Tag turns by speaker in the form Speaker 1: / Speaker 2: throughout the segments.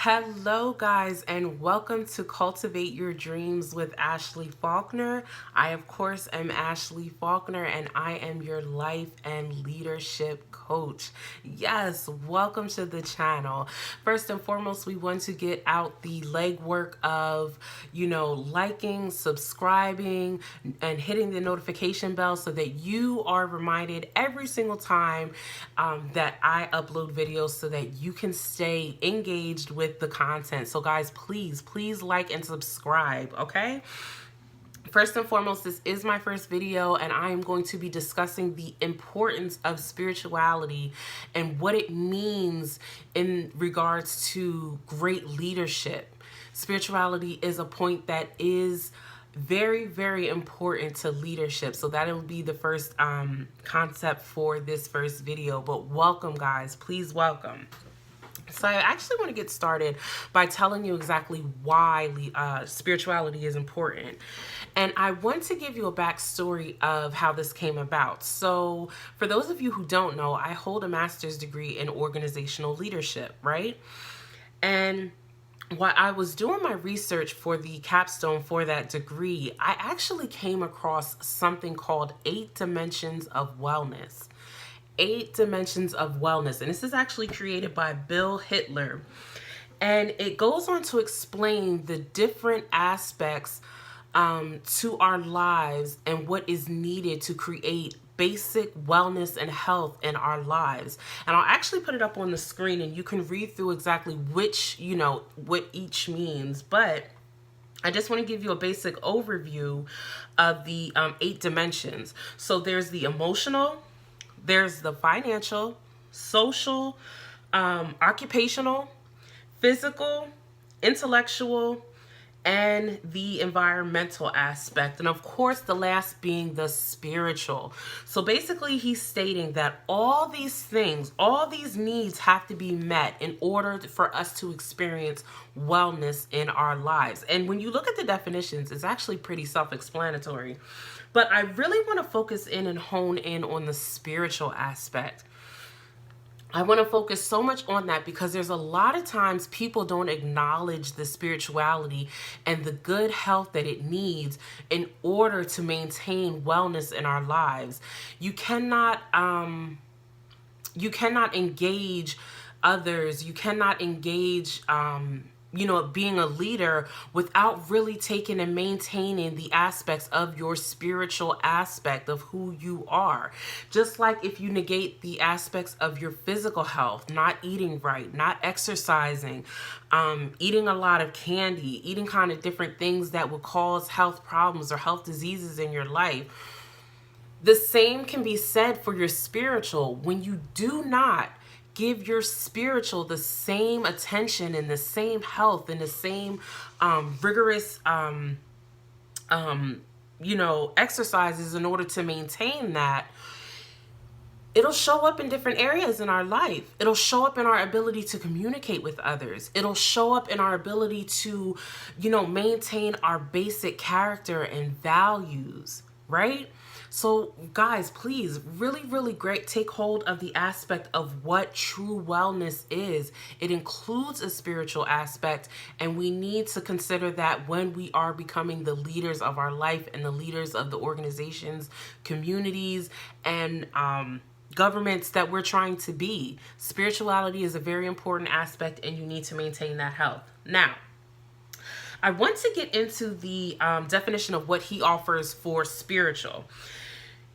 Speaker 1: Hello, guys, and welcome to Cultivate Your Dreams with Ashley Faulkner. I, of course, am Ashley Faulkner, and I am your life and leadership coach. Yes, welcome to the channel. First and foremost, we want to get out the legwork of, liking, subscribing, and hitting the notification bell so that you are reminded every single time that I upload videos so that you can stay engaged with the content. So guys, please like and subscribe, okay? First and foremost, this is my first video and I am going to be discussing the importance of spirituality and what it means in regards to great leadership. Spirituality is a point that is very important to leadership. So that'll be the first concept for this first video. But welcome, guys. Please welcome. So I actually want to get started by telling you exactly why spirituality is important. And I want to give you a backstory of how this came about. So for those of you who don't know, I hold a master's degree in organizational leadership, right? And while I was doing my research for the capstone for that degree, I actually came across something called 8 Dimensions of Wellness. 8 Dimensions of Wellness. And this is actually created by Bill Hitler. And it goes on to explain the different aspects to our lives and what is needed to create basic wellness and health in our lives. And I'll actually put it up on the screen and you can read through exactly which, what each means. But I just want to give you a basic overview of the 8 dimensions. So there's the emotional, there's the financial, social, occupational, physical, intellectual, and the environmental aspect. And of course, the last being the spiritual. So basically, he's stating that all these things, all these needs have to be met in order for us to experience wellness in our lives. And when you look at the definitions, it's actually pretty self-explanatory. But I really want to focus in and hone in on the spiritual aspect. I want to focus so much on that because there's a lot of times people don't acknowledge the spirituality and the good health that it needs in order to maintain wellness in our lives. You cannot engage others. You cannot engage being a leader without really taking and maintaining the aspects of your spiritual aspect of who you are. Just like if you negate the aspects of your physical health, not eating right, not exercising, eating a lot of candy, eating kind of different things that will cause health problems or health diseases in your life. The same can be said for your spiritual. When you do not give your spiritual the same attention and the same health and the same rigorous exercises in order to maintain that, it'll show up in different areas in our life. It'll show up in our ability to communicate with others. It'll show up in our ability to, maintain our basic character and values, right? So guys, please really great take hold of the aspect of what true wellness is. It includes a spiritual aspect, and we need to consider that when we are becoming the leaders of our life and the leaders of the organizations, communities, and governments that we're trying to be. Spirituality is a very important aspect and you need to maintain that health. Now, I want to get into the definition of what he offers for spiritual.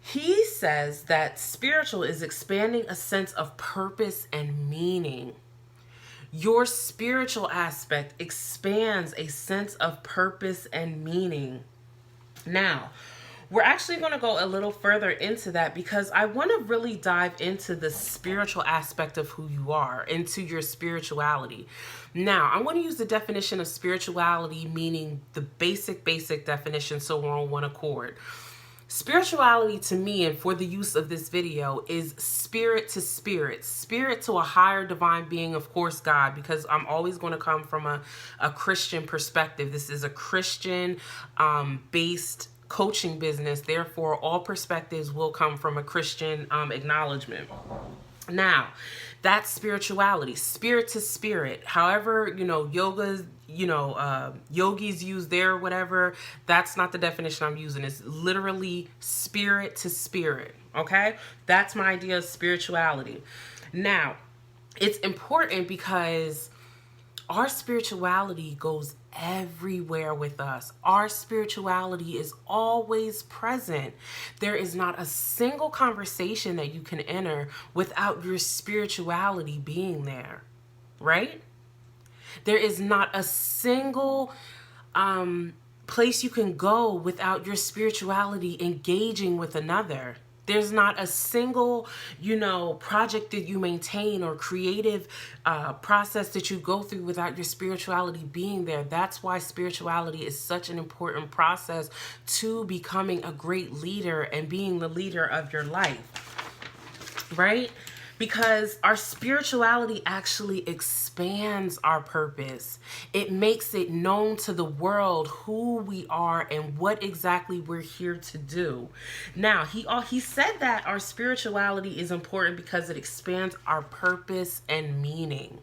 Speaker 1: He says that spiritual is expanding a sense of purpose and meaning. Your spiritual aspect expands a sense of purpose and meaning. Now, we're actually going to go a little further into that because I want to really dive into the spiritual aspect of who you are, into your spirituality. Now, I'm going to use the definition of spirituality, meaning the basic definition, so we're on one accord. Spirituality to me, and for the use of this video, is spirit to spirit, spirit to a higher divine being, of course, God, because I'm always going to come from a Christian perspective. This is a Christian based coaching business. Therefore, all perspectives will come from a Christian acknowledgement. Now, that's spirituality, spirit to spirit. However, yoga, yogis use their whatever. That's not the definition I'm using. It's literally spirit to spirit. Okay? That's my idea of spirituality. Now, it's important because our spirituality goes everywhere with us. Our spirituality is always present. There is not a single conversation that you can enter without your spirituality being there, right? There is not a single place you can go without your spirituality engaging with another. There's not a single, project that you maintain or creative process that you go through without your spirituality being there. That's why spirituality is such an important process to becoming a great leader and being the leader of your life, right? Because our spirituality actually expands our purpose. It makes it known to the world who we are and what exactly we're here to do. Now, he said that our spirituality is important because it expands our purpose and meaning.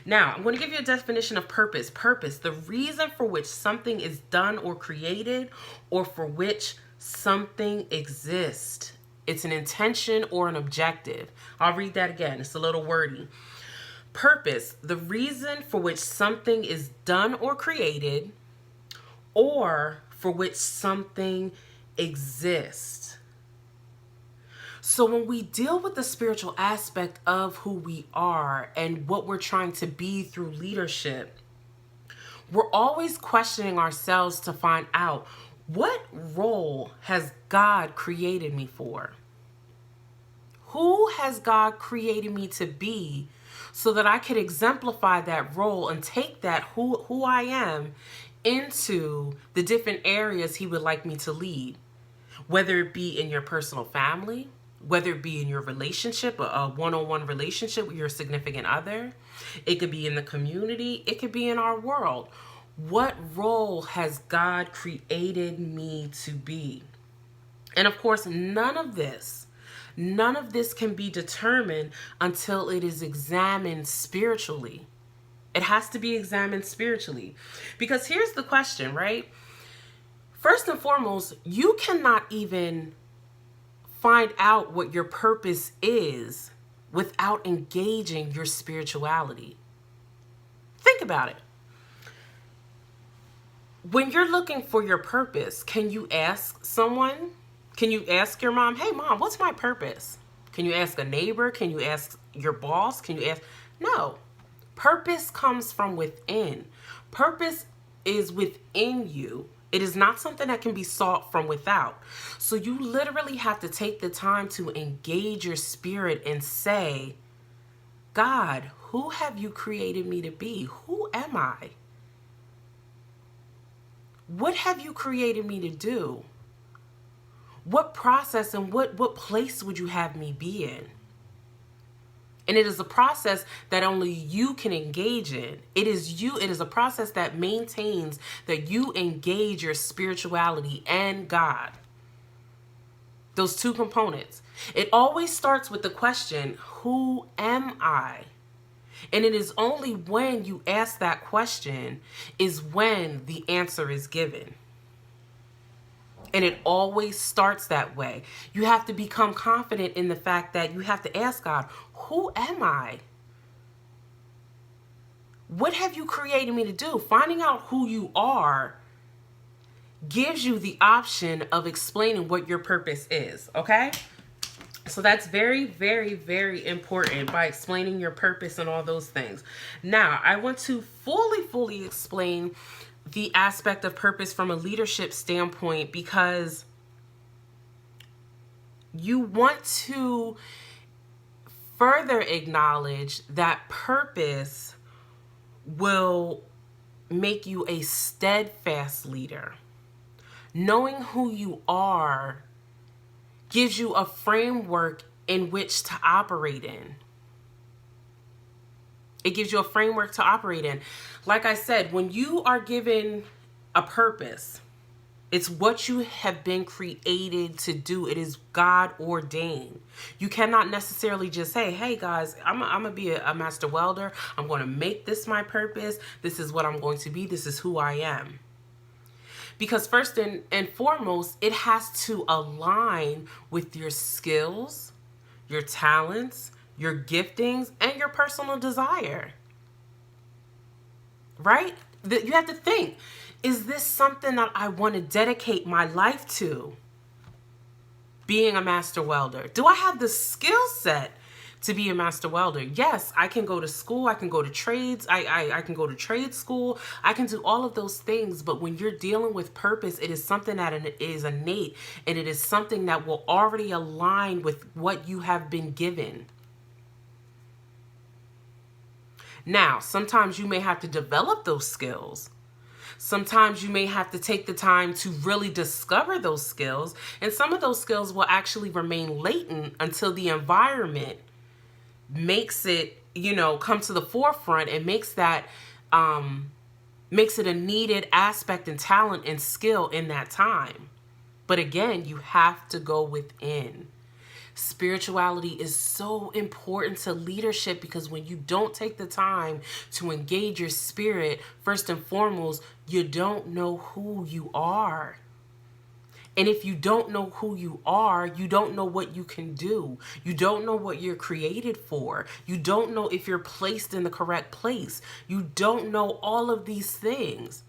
Speaker 1: Now, I'm going to give you a definition of purpose. Purpose, the reason for which something is done or created, or for which something exists. It's an intention or an objective. I'll read that again. It's a little wordy. Purpose, the reason for which something is done or created, or for which something exists. So when we deal with the spiritual aspect of who we are and what we're trying to be through leadership, we're always questioning ourselves to find out, what role has God created me for? Who has God created me to be so that I could exemplify that role and take that who I am into the different areas he would like me to lead? Whether it be in your personal family, whether it be in your relationship, a one-on-one relationship with your significant other, it could be in the community, it could be in our world. What role has God created me to be? And of course, none of this can be determined until it is examined spiritually. It has to be examined spiritually. Because here's the question, right? First and foremost, you cannot even find out what your purpose is without engaging your spirituality. Think about it. When you're looking for your purpose, can you ask someone? Can you ask your mom, hey mom, what's my purpose? Can you ask a neighbor? Can you ask your boss? Can you ask? No. Purpose comes from within. Purpose is within you. It is not something that can be sought from without. So you literally have to take the time to engage your spirit and say, God, who have you created me to be? Who am I? What have you created me to do? What process and what place would you have me be in? And it is a process that only you can engage in. It is a process that maintains that you engage your spirituality and God. Those two components. It always starts with the question, who am I? And it is only when you ask that question is when the answer is given. And it always starts that way. You have to become confident in the fact that you have to ask God, who am I? What have you created me to do? Finding out who you are gives you the option of explaining what your purpose is, okay? So that's very, very, very important by explaining your purpose and all those things. Now, I want to fully explain the aspect of purpose from a leadership standpoint, because you want to further acknowledge that purpose will make you a steadfast leader. Knowing who you are gives you a framework in which to operate in. It gives you a framework to operate in. Like I said, when you are given a purpose, It's what you have been created to do. It is God ordained. You cannot necessarily just say, hey guys, I'm going to be a master welder. I'm going to make this my purpose. This is what I'm going to be. This is who I am. Because first and foremost, it has to align with your skills, your talents, your giftings, and your personal desire. Right? You have to think, is this something that I want to dedicate my life to? Being a master welder. Do I have the skill set to be a master welder? Yes, I can go to school. I can go to trades. I can go to trade school. I can do all of those things. But when you're dealing with purpose, it is something that is innate, and it is something that will already align with what you have been given. Now, sometimes you may have to develop those skills. Sometimes you may have to take the time to really discover those skills. And some of those skills will actually remain latent until the environment makes it, come to the forefront and makes it a needed aspect and talent and skill in that time. But again, you have to go within. Spirituality is so important to leadership because when you don't take the time to engage your spirit, first and foremost, you don't know who you are. And if you don't know who you are, you don't know what you can do. You don't know what you're created for. You don't know if you're placed in the correct place. You don't know all of these things.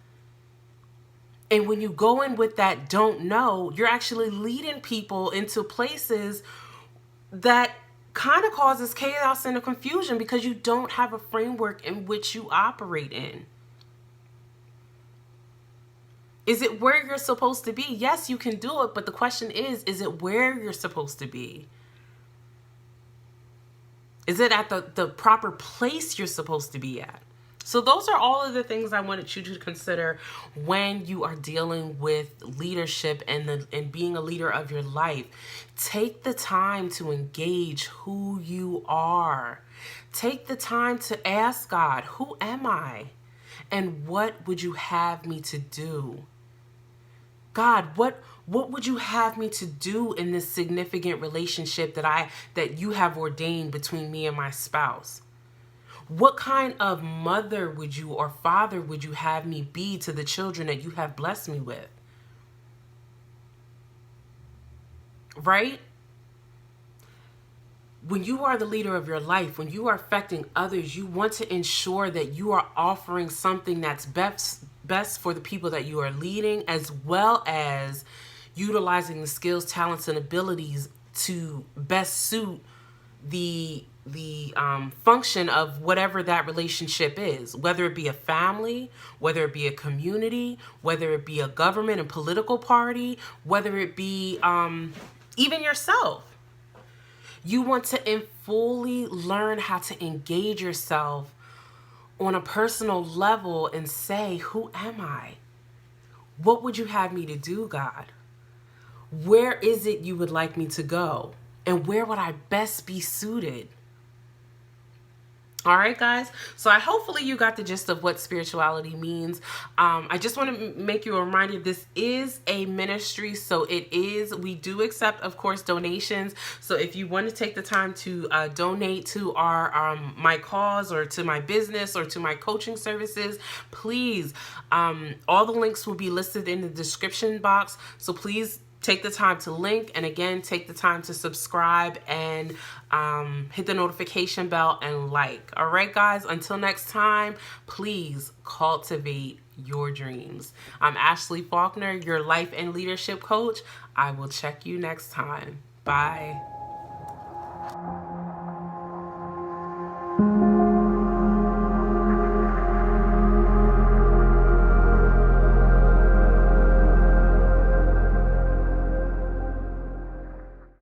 Speaker 1: And when you go in with that don't know, you're actually leading people into places that kind of causes chaos and confusion because you don't have a framework in which you operate in. Is it where you're supposed to be? Yes, you can do it, but the question is it where you're supposed to be? Is it at the proper place you're supposed to be at? So those are all of the things I wanted you to consider when you are dealing with leadership and being a leader of your life. Take the time to engage who you are. Take the time to ask God, who am I? And what would you have me to do? God, what would you have me to do in this significant relationship that you have ordained between me and my spouse? What kind of mother would you or father would you have me be to the children that you have blessed me with? Right? When you are the leader of your life, when you are affecting others, you want to ensure that you are offering something that's best for the people that you are leading, as well as utilizing the skills, talents, and abilities to best suit the function of whatever that relationship is, whether it be a family, whether it be a community, whether it be a government and political party, whether it be even yourself. You want to fully learn how to engage yourself on a personal level and say, who am I? What would you have me to do, God? Where is it you would like me to go? And where would I best be suited? All right, guys. So hopefully you got the gist of what spirituality means. I just want to make you a reminder, this is a ministry. So we do accept, of course, donations. So if you want to take the time to donate to my cause or to my business or to my coaching services, please, all the links will be listed in the description box. So please take the time to link, and again, take the time to subscribe and hit the notification bell and like. All right, guys, until next time, please cultivate your dreams. I'm Ashley Faulkner, your life and leadership coach. I will check you next time. Bye.